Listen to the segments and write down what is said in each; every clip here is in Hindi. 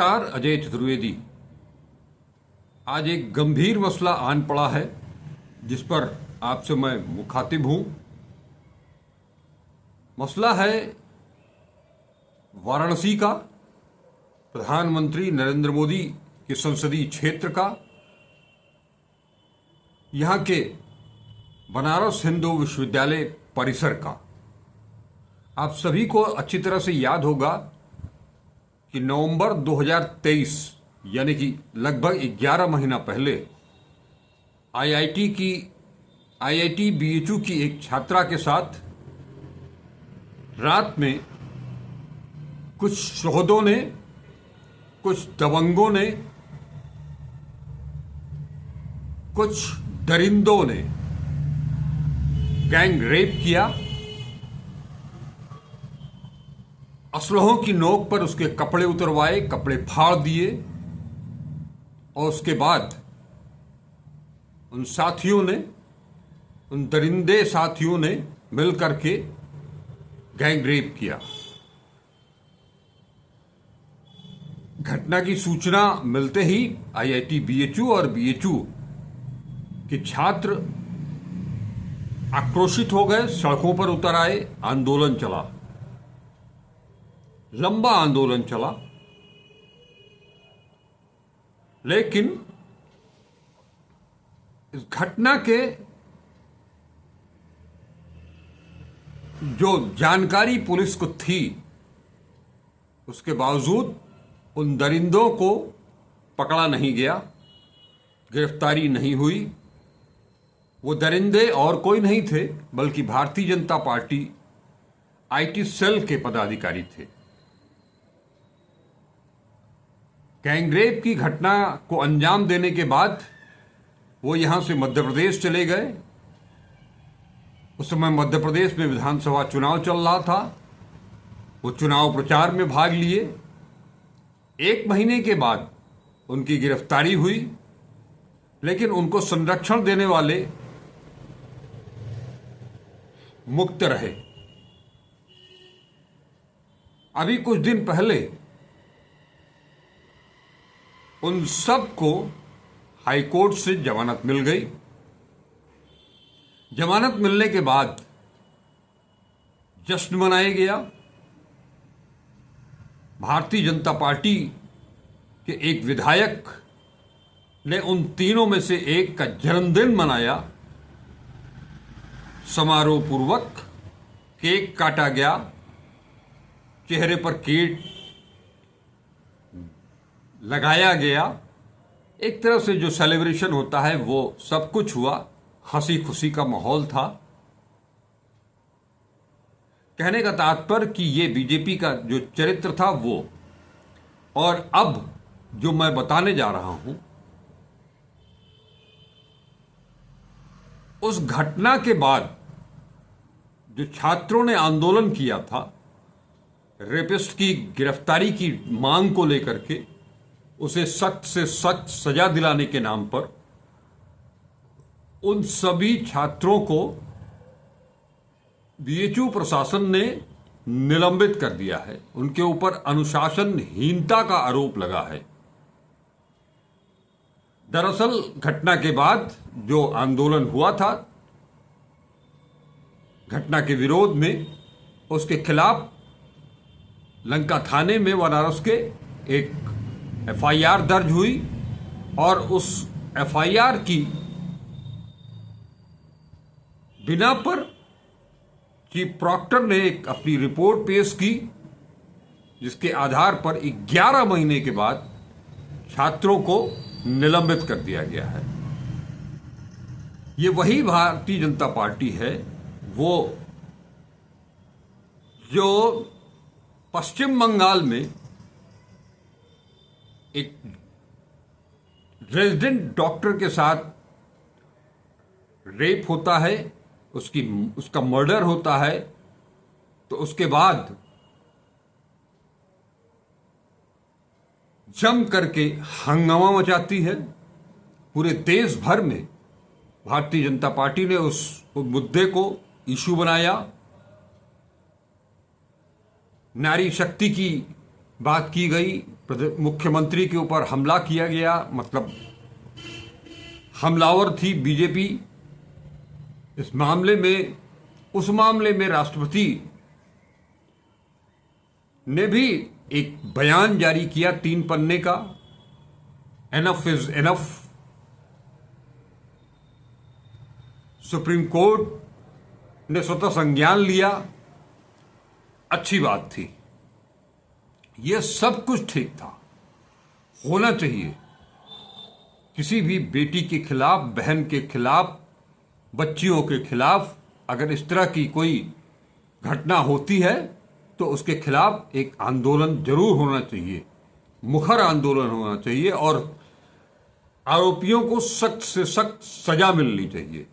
नमस्कार। अजय चतुर्वेदी। आज एक गंभीर मसला आन पड़ा है जिस पर आपसे मैं मुखातिब हूं। मसला है वाराणसी का, प्रधानमंत्री नरेंद्र मोदी के संसदीय क्षेत्र का, यहां के बनारस हिंदू विश्वविद्यालय परिसर का। आप सभी को अच्छी तरह से याद होगा कि नवंबर 2023 यानी कि लगभग 11 महीना पहले आईआईटी बीएचयू की एक छात्रा के साथ रात में कुछ शोहदों ने, कुछ दबंगों ने, कुछ दरिंदों ने गैंग रेप किया। असलहों की नोक पर उसके कपड़े उतरवाए, कपड़े फाड़ दिए और उसके बाद उन साथियों ने, उन दरिंदे साथियों ने मिलकर के गैंग रेप किया। घटना की सूचना मिलते ही आईआईटी बीएचयू और बीएचयू के छात्र आक्रोशित हो गए, सड़कों पर उतर आए, आंदोलन चला, लंबा आंदोलन चला। लेकिन इस घटना के जो जानकारी पुलिस को थी, उसके बावजूद उन दरिंदों को पकड़ा नहीं गया, गिरफ्तारी नहीं हुई। वो दरिंदे और कोई नहीं थे बल्कि Bharatiya Janata party IT cell के पदाधिकारी थे। गैंगरेप की घटना को अंजाम देने के बाद वो यहां से मध्य प्रदेश चले गए। उस समय मध्य प्रदेश में विधानसभा चुनाव चल रहा था। वो चुनाव प्रचार में भाग लिए। 1 महीने के बाद उनकी गिरफ्तारी हुई, लेकिन उनको संरक्षण देने वाले मुक्त रहे। अभी कुछ दिन पहले उन सबको हाईकोर्ट से जमानत मिल गई। जमानत मिलने के बाद जश्न मनाया गया। भारतीय जनता पार्टी के एक विधायक ने उन तीनों में से एक का जन्मदिन मनाया। समारोह पूर्वक केक काटा गया, चेहरे पर किट लगाया गया। एक तरह से जो सेलिब्रेशन होता है वो सब कुछ हुआ। हंसी खुशी का माहौल था। कहने का तात्पर्य कि ये बीजेपी का जो चरित्र था वो। और अब जो मैं बताने जा रहा हूं, उस घटना के बाद जो छात्रों ने आंदोलन किया था रेपिस्ट की गिरफ्तारी की मांग को लेकर के, उसे सख्त से सख्त सजा दिलाने के नाम पर, उन सभी छात्रों को बीएचयू प्रशासन ने निलंबित कर दिया है। उनके ऊपर अनुशासनहीनता का आरोप लगा है। दरअसल घटना के बाद जो आंदोलन हुआ था घटना के विरोध में, उसके खिलाफ लंका थाने में बनारस के एक एफआईआर दर्ज हुई और उस एफआईआर की बिना पर चीफ प्रॉक्टर ने एक अपनी रिपोर्ट पेश की, जिसके आधार पर 11 महीने के बाद छात्रों को निलंबित कर दिया गया है। ये वही भारतीय जनता पार्टी है वो जो पश्चिम बंगाल में एक रेजिडेंट डॉक्टर के साथ रेप होता है, उसका मर्डर होता है, तो उसके बाद जम करके हंगामा मचाती है। पूरे देश भर में भारतीय जनता पार्टी ने उस मुद्दे को इशू बनाया। नारी शक्ति की बात की गई, मुख्यमंत्री के ऊपर हमला किया गया, मतलब हमलावर थी बीजेपी। इस मामले में, उस मामले में राष्ट्रपति ने भी एक बयान जारी किया 3 पन्ने का, enough is enough. Supreme court ने स्वतः संज्ञान लिया, अच्छी बात थी, यह सब कुछ ठीक था, होना चाहिए। किसी भी बेटी के खिलाफ, बहन के खिलाफ, बच्चियों के खिलाफ अगर इस तरह की कोई घटना होती है तो उसके खिलाफ एक आंदोलन जरूर होना चाहिए, मुखर आंदोलन होना चाहिए, और आरोपियों को सख्त से सख्त सजा मिलनी चाहिए।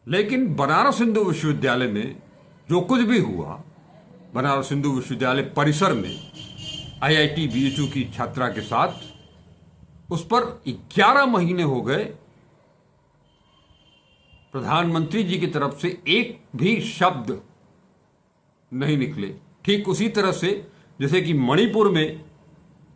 लेकिन बनारस हिंदू विश्वविद्यालय में जो कुछ भी हुआ, बनारस हिंदू विश्वविद्यालय परिसर में आईआईटी बीएचयू की छात्रा के साथ, उस पर 11 महीने हो गए, प्रधानमंत्री जी की तरफ से एक भी शब्द नहीं निकले। ठीक उसी तरह से जैसे कि मणिपुर में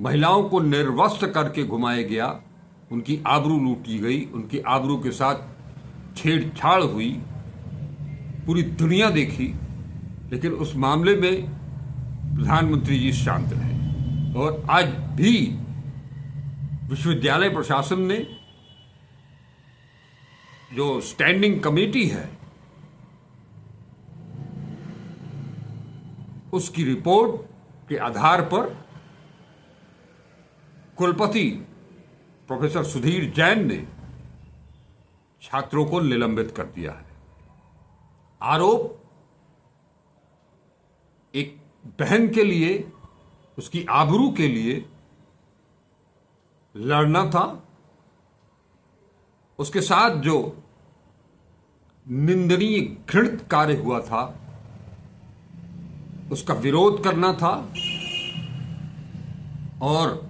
महिलाओं को निर्वस्त्र करके घुमाया गया, उनकी आबरू लूटी गई, उनकी आबरू के साथ छेड़छाड़ हुई, पूरी दुनिया देखी, लेकिन उस मामले में प्रधानमंत्री जी शांत रहे। और आज भी विश्वविद्यालय प्रशासन ने, जो स्टैंडिंग कमेटी है, उसकी रिपोर्ट के आधार पर कुलपति प्रोफेसर सुधीर जैन ने छात्रों को निलंबित कर दिया है। आरोप एक बहन के लिए, उसकी आबरू के लिए लड़ना था, उसके साथ जो निंदनीय घृणित कार्य हुआ था उसका विरोध करना था, और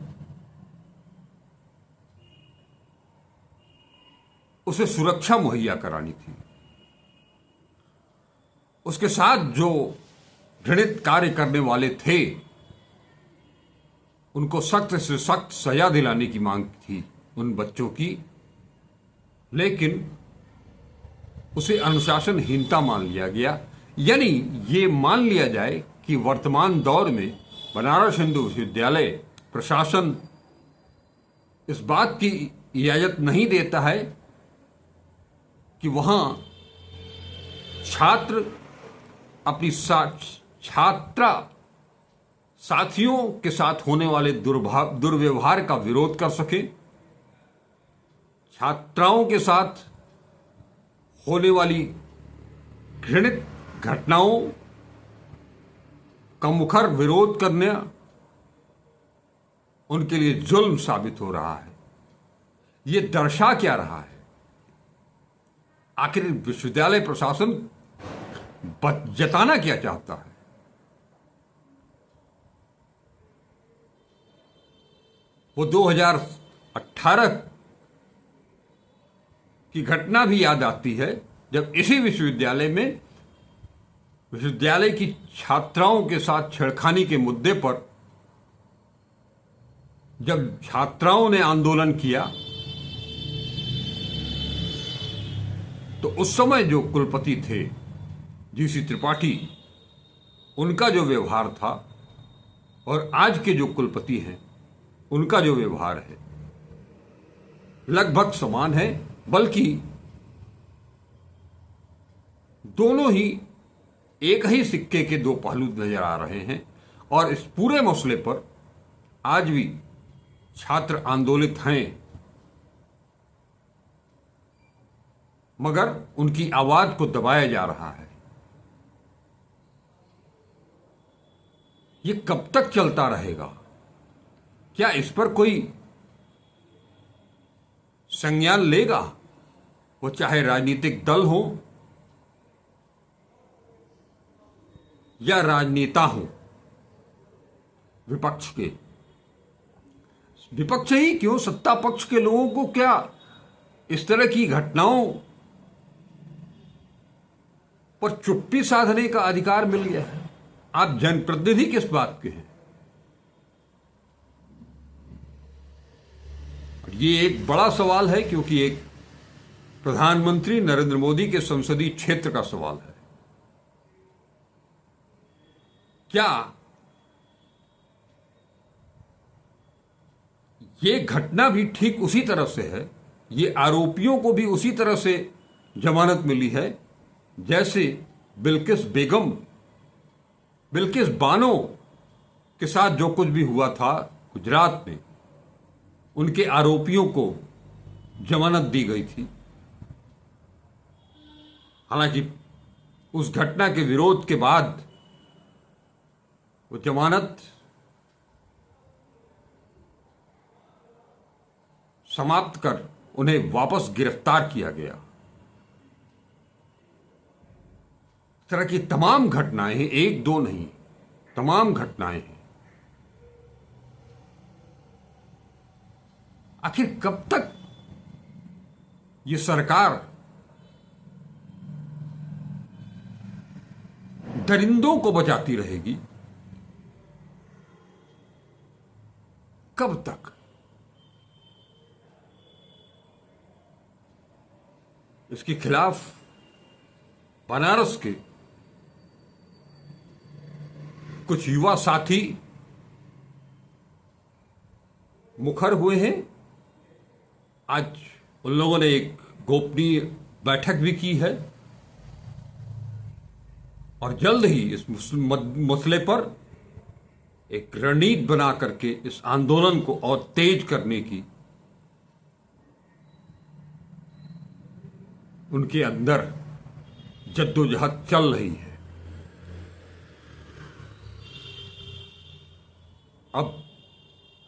उसे सुरक्षा मुहैया करानी थी। उसके साथ जो घृणित कार्य करने वाले थे उनको सख्त से सख्त सजा दिलाने की मांग थी उन बच्चों की, लेकिन उसे अनुशासनहीनता मान लिया गया। यानी ये मान लिया जाए कि वर्तमान दौर में बनारस हिंदू विश्वविद्यालय प्रशासन इस बात की इजाजत नहीं देता है कि वहां छात्र अपनी छात्रा साथियों के साथ होने वाले दुर्व्यवहार का विरोध कर सके, छात्राओं के साथ होने वाली घृणित घटनाओं का मुखर विरोध करने उनके लिए जुल्म साबित हो रहा है। यह दर्शा क्या रहा है? आखिर विश्वविद्यालय प्रशासन जताना क्या चाहता है? वो 2018 की घटना भी याद आती है, जब इसी विश्वविद्यालय में विश्वविद्यालय की छात्राओं के साथ छेड़खानी के मुद्दे पर जब छात्राओं ने आंदोलन किया तो उस समय जो कुलपति थे जीसी त्रिपाठी, उनका जो व्यवहार था और आज के जो कुलपति हैं उनका जो व्यवहार है लगभग समान है, बल्कि दोनों ही एक ही सिक्के के दो पहलू नजर आ रहे हैं। और इस पूरे मसले पर आज भी छात्र आंदोलित हैं, मगर उनकी आवाज को दबाया जा रहा है। ये कब तक चलता रहेगा? क्या इस पर कोई संज्ञान लेगा? वो चाहे राजनीतिक दल हो या राजनेता हो, विपक्ष के, विपक्ष ही क्यों, सत्ता पक्ष के लोगों को क्या इस तरह की घटनाओं पर चुप्पी साधने का अधिकार मिल गया है? आप जनप्रतिनिधि किस बात के हैं? ये एक बड़ा सवाल है, क्योंकि एक प्रधानमंत्री नरेंद्र मोदी के संसदीय क्षेत्र का सवाल है। क्या ये घटना भी ठीक उसी तरह से है, ये आरोपियों को भी उसी तरह से जमानत मिली है जैसे बिल्किस बानो के साथ जो कुछ भी हुआ था गुजरात में, उनके आरोपियों को जमानत दी गई थी। हालांकि उस घटना के विरोध के बाद वो जमानत समाप्त कर उन्हें वापस गिरफ्तार किया गया। इस तरह की तमाम घटनाएं, एक दो नहीं, तमाम घटनाएं हैं। आखिर कब तक ये सरकार दरिंदों को बचाती रहेगी? कब तक? इसके खिलाफ बनारस के कुछ युवा साथी मुखर हुए हैं। आज उन लोगों ने एक गोपनीय बैठक भी की है और जल्द ही इस मसले पर एक रणनीति बना करके इस आंदोलन को और तेज करने की उनके अंदर जद्दोजहद चल रही है। अब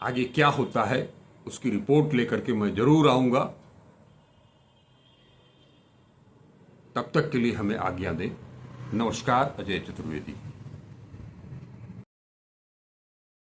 आगे क्या होता है उसकी रिपोर्ट लेकर के मैं जरूर आऊंगा। तब तक के लिए हमें आज्ञा दें। नमस्कार, अजय चतुर्वेदी।